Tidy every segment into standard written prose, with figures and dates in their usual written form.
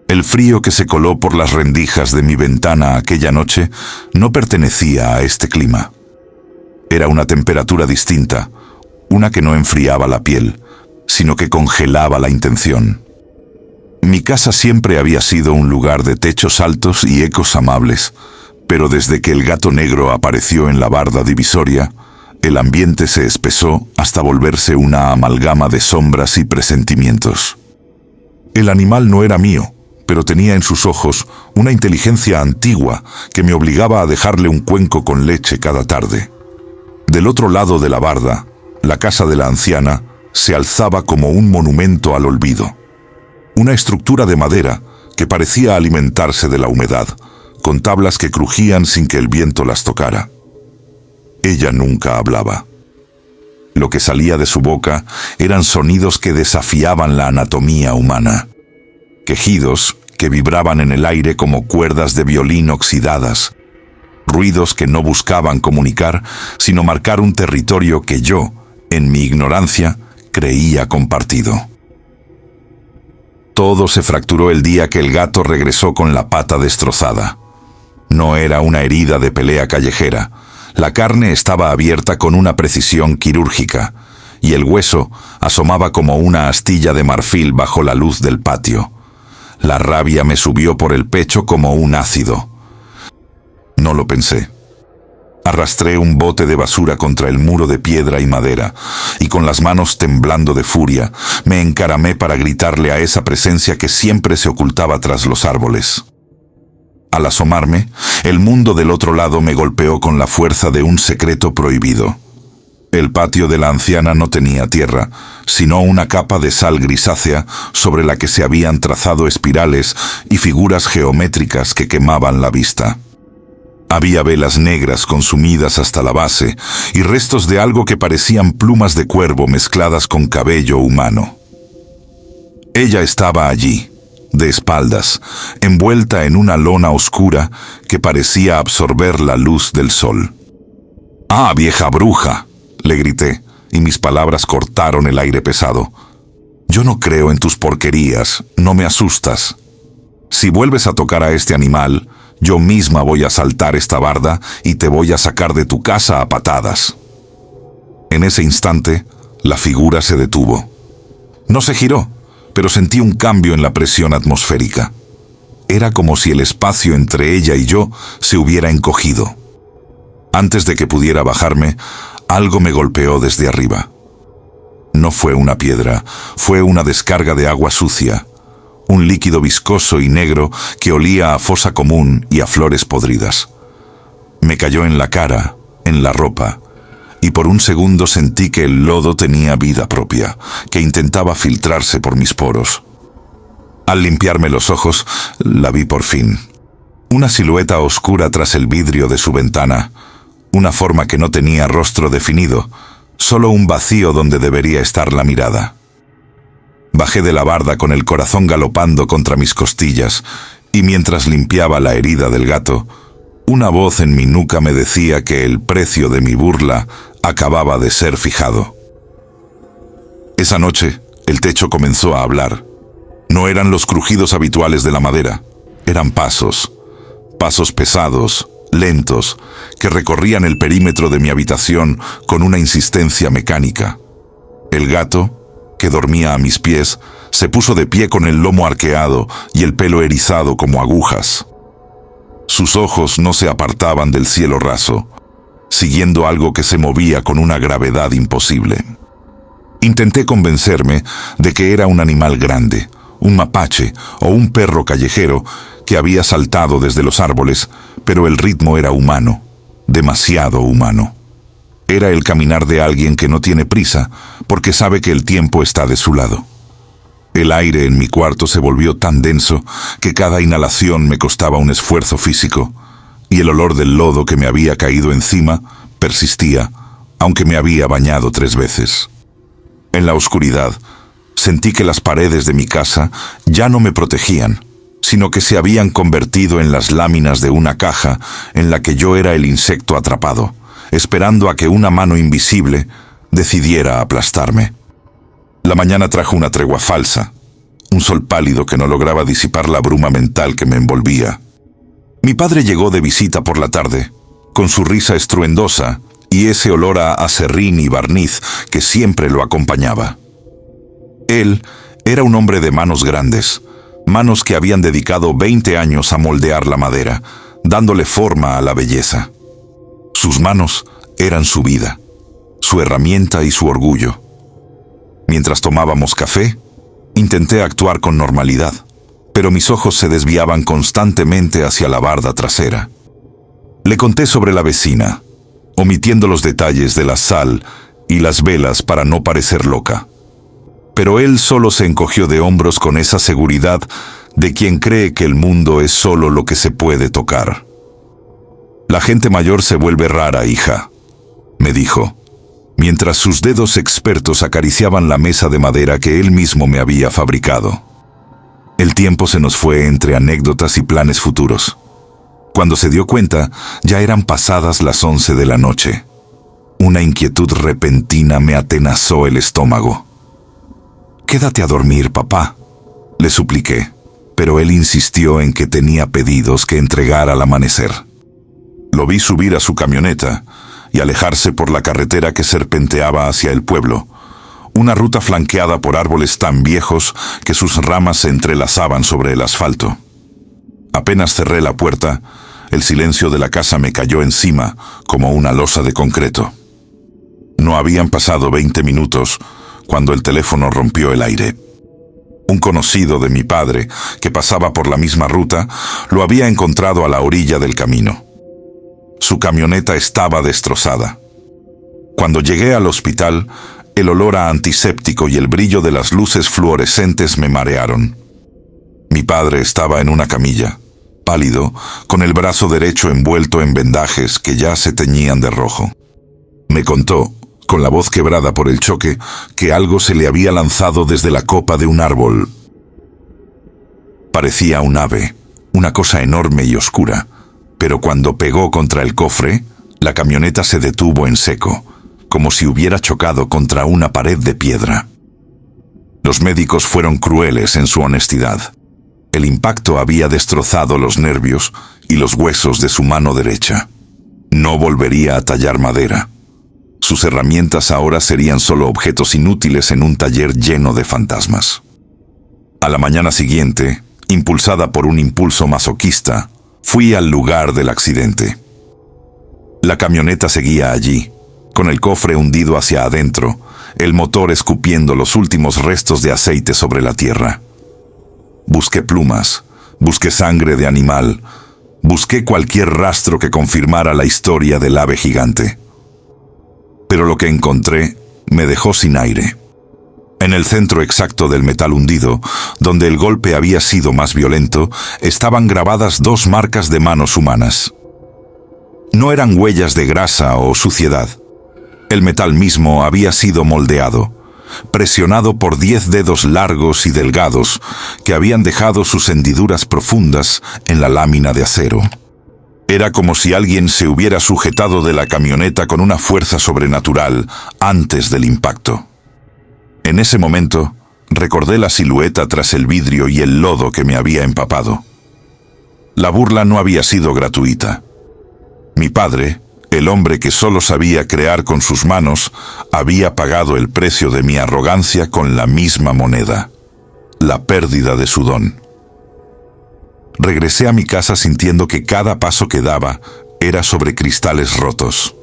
El frío que se coló por las rendijas de mi ventana aquella noche no pertenecía a este clima. Era una temperatura distinta, una que no enfriaba la piel, sino que congelaba la intención. Mi casa siempre había sido un lugar de techos altos y ecos amables, pero desde que el gato negro apareció en la barda divisoria, el ambiente se espesó hasta volverse una amalgama de sombras y presentimientos. El animal no era mío, pero tenía en sus ojos una inteligencia antigua que me obligaba a dejarle un cuenco con leche cada tarde. Del otro lado de la barda, la casa de la anciana se alzaba como un monumento al olvido. Una estructura de madera que parecía alimentarse de la humedad, con tablas que crujían sin que el viento las tocara. Ella nunca hablaba. Lo que salía de su boca eran sonidos que desafiaban la anatomía humana. Quejidos que vibraban en el aire como cuerdas de violín oxidadas. Ruidos que no buscaban comunicar, sino marcar un territorio que yo, en mi ignorancia, creía compartido. Todo se fracturó el día que el gato regresó con la pata destrozada. No era una herida de pelea callejera. La carne estaba abierta con una precisión quirúrgica, y el hueso asomaba como una astilla de marfil bajo la luz del patio. La rabia me subió por el pecho como un ácido. No lo pensé. Arrastré un bote de basura contra el muro de piedra y madera, y con las manos temblando de furia, me encaramé para gritarle a esa presencia que siempre se ocultaba tras los árboles. Al asomarme, el mundo del otro lado me golpeó con la fuerza de un secreto prohibido. El patio de la anciana no tenía tierra, sino una capa de sal grisácea sobre la que se habían trazado espirales y figuras geométricas que quemaban la vista. Había velas negras consumidas hasta la base y restos de algo que parecían plumas de cuervo mezcladas con cabello humano. Ella estaba allí, de espaldas, envuelta en una lona oscura que parecía absorber la luz del sol. «¡Ah, vieja bruja!», le grité, y mis palabras cortaron el aire pesado. «Yo no creo en tus porquerías, no me asustas. Si vuelves a tocar a este animal, yo misma voy a saltar esta barda y te voy a sacar de tu casa a patadas». En ese instante, la figura se detuvo. No se giró, pero sentí un cambio en la presión atmosférica. Era como si el espacio entre ella y yo se hubiera encogido. Antes de que pudiera bajarme, algo me golpeó desde arriba. No fue una piedra, fue una descarga de agua sucia, un líquido viscoso y negro que olía a fosa común y a flores podridas. Me cayó en la cara, en la ropa, y por un segundo sentí que el lodo tenía vida propia, que intentaba filtrarse por mis poros. Al limpiarme los ojos, la vi por fin. Una silueta oscura tras el vidrio de su ventana, una forma que no tenía rostro definido, solo un vacío donde debería estar la mirada. Bajé de la barda con el corazón galopando contra mis costillas, y mientras limpiaba la herida del gato, una voz en mi nuca me decía que el precio de mi burla acababa de ser fijado. Esa noche, el techo comenzó a hablar. No eran los crujidos habituales de la madera, eran pasos pesados, lentos, que recorrían el perímetro de mi habitación con una insistencia mecánica. El gato, que dormía a mis pies, se puso de pie con el lomo arqueado y el pelo erizado como agujas. Sus ojos no se apartaban del cielo raso, siguiendo algo que se movía con una gravedad imposible. Intenté convencerme de que era un animal grande, un mapache o un perro callejero que había saltado desde los árboles, pero el ritmo era humano, demasiado humano. Era el caminar de alguien que no tiene prisa, porque sabe que el tiempo está de su lado. El aire en mi cuarto se volvió tan denso que cada inhalación me costaba un esfuerzo físico, y el olor del lodo que me había caído encima persistía, aunque me había bañado 3 veces. En la oscuridad, sentí que las paredes de mi casa ya no me protegían, sino que se habían convertido en las láminas de una caja en la que yo era el insecto atrapado, esperando a que una mano invisible decidiera aplastarme. La mañana trajo una tregua falsa, un sol pálido que no lograba disipar la bruma mental que me envolvía. Mi padre llegó de visita por la tarde, con su risa estruendosa y ese olor a aserrín y barniz que siempre lo acompañaba. Él era un hombre de manos grandes, manos que habían dedicado 20 años a moldear la madera, dándole forma a la belleza. Sus manos eran su vida, su herramienta y su orgullo. Mientras tomábamos café, intenté actuar con normalidad, pero mis ojos se desviaban constantemente hacia la barda trasera. Le conté sobre la vecina, omitiendo los detalles de la sal y las velas para no parecer loca. Pero él solo se encogió de hombros con esa seguridad de quien cree que el mundo es solo lo que se puede tocar. «La gente mayor se vuelve rara, hija», me dijo, mientras sus dedos expertos acariciaban la mesa de madera que él mismo me había fabricado. El tiempo se nos fue entre anécdotas y planes futuros. Cuando se dio cuenta, ya eran pasadas las 11 de la noche. Una inquietud repentina me atenazó el estómago. «Quédate a dormir, papá», le supliqué, pero él insistió en que tenía pedidos que entregar al amanecer. Lo vi subir a su camioneta y alejarse por la carretera que serpenteaba hacia el pueblo, una ruta flanqueada por árboles tan viejos que sus ramas se entrelazaban sobre el asfalto. Apenas cerré la puerta, el silencio de la casa me cayó encima como una losa de concreto. No habían pasado 20 minutos cuando el teléfono rompió el aire. Un conocido de mi padre, que pasaba por la misma ruta, lo había encontrado a la orilla del camino. Su camioneta estaba destrozada. Cuando llegué al hospital, el olor a antiséptico y el brillo de las luces fluorescentes me marearon. Mi padre estaba en una camilla, pálido, con el brazo derecho envuelto en vendajes que ya se teñían de rojo. Me contó, con la voz quebrada por el choque, que algo se le había lanzado desde la copa de un árbol. Parecía un ave, una cosa enorme y oscura, pero cuando pegó contra el cofre, la camioneta se detuvo en seco, como si hubiera chocado contra una pared de piedra. Los médicos fueron crueles en su honestidad. El impacto había destrozado los nervios y los huesos de su mano derecha. No volvería a tallar madera. Sus herramientas ahora serían solo objetos inútiles en un taller lleno de fantasmas. A la mañana siguiente, impulsada por un impulso masoquista, fui al lugar del accidente. La camioneta seguía allí, con el cofre hundido hacia adentro, el motor escupiendo los últimos restos de aceite sobre la tierra. Busqué plumas, busqué sangre de animal, busqué cualquier rastro que confirmara la historia del ave gigante. Pero lo que encontré me dejó sin aire. En el centro exacto del metal hundido, donde el golpe había sido más violento, estaban grabadas 2 marcas de manos humanas. No eran huellas de grasa o suciedad. El metal mismo había sido moldeado, presionado por 10 dedos largos y delgados que habían dejado sus hendiduras profundas en la lámina de acero. Era como si alguien se hubiera sujetado de la camioneta con una fuerza sobrenatural antes del impacto. En ese momento, recordé la silueta tras el vidrio y el lodo que me había empapado. La burla no había sido gratuita. Mi padre, el hombre que solo sabía crear con sus manos, había pagado el precio de mi arrogancia con la misma moneda: la pérdida de su don. Regresé a mi casa sintiendo que cada paso que daba era sobre cristales rotos.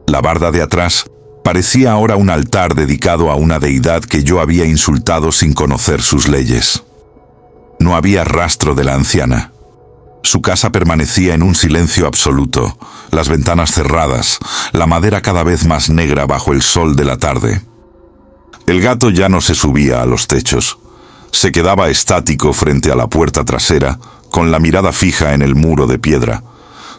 La barda de atrás parecía ahora un altar dedicado a una deidad que yo había insultado sin conocer sus leyes. No había rastro de la anciana. Su casa permanecía en un silencio absoluto, las ventanas cerradas, la madera cada vez más negra bajo el sol de la tarde. El gato ya no se subía a los techos. Se quedaba estático frente a la puerta trasera, con la mirada fija en el muro de piedra,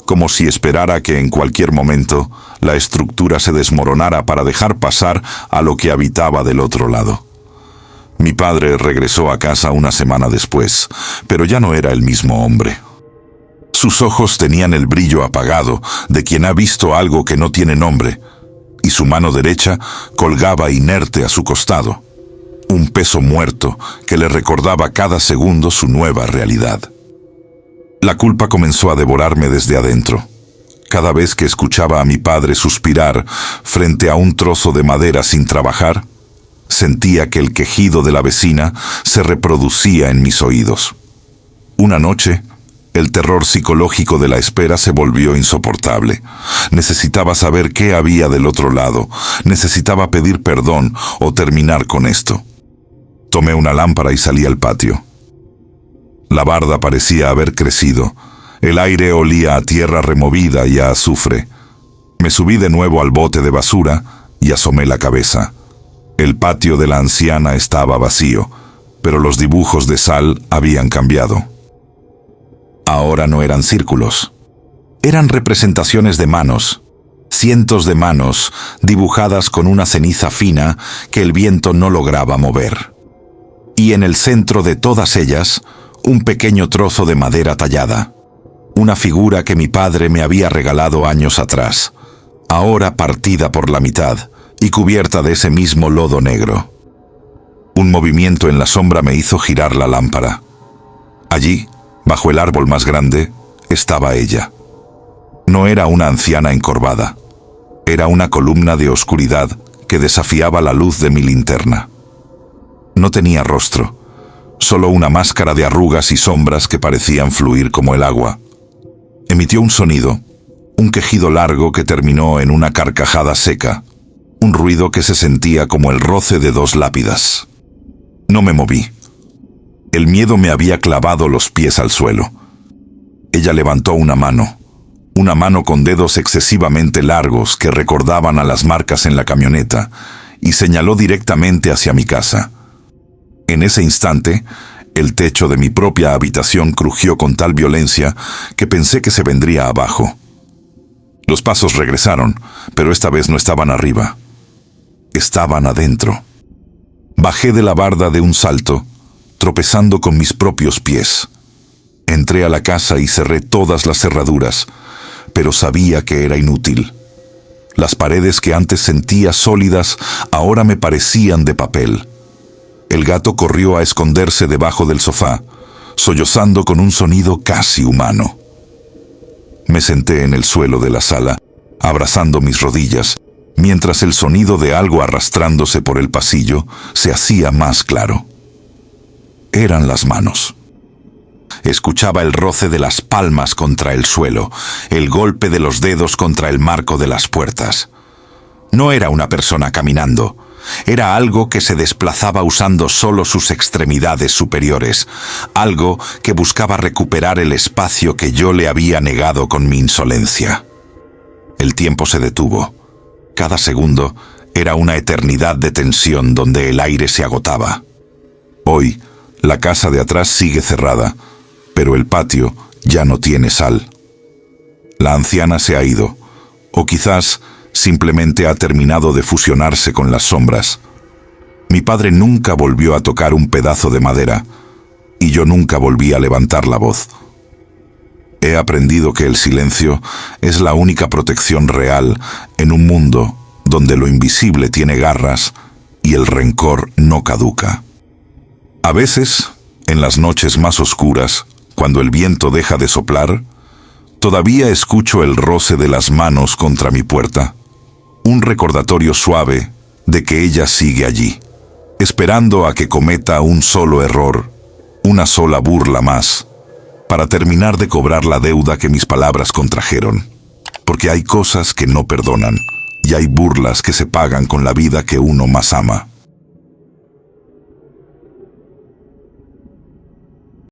como si esperara que en cualquier momento la estructura se desmoronara para dejar pasar a lo que habitaba del otro lado. Mi padre regresó a casa una semana después, pero ya no era el mismo hombre. Sus ojos tenían el brillo apagado de quien ha visto algo que no tiene nombre, y su mano derecha colgaba inerte a su costado. un peso muerto que le recordaba cada segundo su nueva realidad. La culpa comenzó a devorarme desde adentro. Cada vez que escuchaba a mi padre suspirar frente a un trozo de madera sin trabajar, sentía que el quejido de la vecina se reproducía en mis oídos. Una noche, el terror psicológico de la espera se volvió insoportable. Necesitaba saber qué había del otro lado. Necesitaba pedir perdón o terminar con esto. Tomé una lámpara y salí al patio. La barda parecía haber crecido. El aire olía a tierra removida y a azufre. Me subí de nuevo al bote de basura y asomé la cabeza. El patio de la anciana estaba vacío, pero los dibujos de sal habían cambiado. Ahora no eran círculos. Eran representaciones de manos, cientos de manos dibujadas con una ceniza fina que el viento no lograba mover. Y en el centro de todas ellas, un pequeño trozo de madera tallada. Una figura que mi padre me había regalado años atrás, ahora partida por la mitad y cubierta de ese mismo lodo negro. Un movimiento en la sombra me hizo girar la lámpara. Allí, bajo el árbol más grande, estaba ella. No era una anciana encorvada, era una columna de oscuridad que desafiaba la luz de mi linterna. No tenía rostro, solo una máscara de arrugas y sombras que parecían fluir como el agua. Emitió un sonido, un quejido largo que terminó en una carcajada seca, un ruido que se sentía como el roce de dos lápidas. No me moví. El miedo me había clavado los pies al suelo. Ella levantó una mano con dedos excesivamente largos que recordaban a las marcas en la camioneta, y señaló directamente hacia mi casa. En ese instante, el techo de mi propia habitación crujió con tal violencia que pensé que se vendría abajo. Los pasos regresaron, pero esta vez no estaban arriba. Estaban adentro. Bajé de la barda de un salto, tropezando con mis propios pies. Entré a la casa y cerré todas las cerraduras, pero sabía que era inútil. Las paredes que antes sentía sólidas ahora me parecían de papel. El gato corrió a esconderse debajo del sofá, sollozando con un sonido casi humano. Me senté en el suelo de la sala, abrazando mis rodillas, mientras el sonido de algo arrastrándose por el pasillo se hacía más claro. Eran las manos. Escuchaba el roce de las palmas contra el suelo, el golpe de los dedos contra el marco de las puertas. No era una persona caminando. Era algo que se desplazaba usando solo sus extremidades superiores, algo que buscaba recuperar el espacio que yo le había negado con mi insolencia. El tiempo se detuvo. Cada segundo era una eternidad de tensión donde el aire se agotaba. Hoy, la casa de atrás sigue cerrada, pero el patio ya no tiene sal. La anciana se ha ido, o quizás simplemente ha terminado de fusionarse con las sombras. Mi padre nunca volvió a tocar un pedazo de madera, y yo nunca volví a levantar la voz. He aprendido que el silencio es la única protección real en un mundo donde lo invisible tiene garras y el rencor no caduca. A veces, en las noches más oscuras, cuando el viento deja de soplar, todavía escucho el roce de las manos contra mi puerta. Un recordatorio suave de que ella sigue allí, esperando a que cometa un solo error, una sola burla más, para terminar de cobrar la deuda que mis palabras contrajeron. Porque hay cosas que no perdonan, y hay burlas que se pagan con la vida que uno más ama.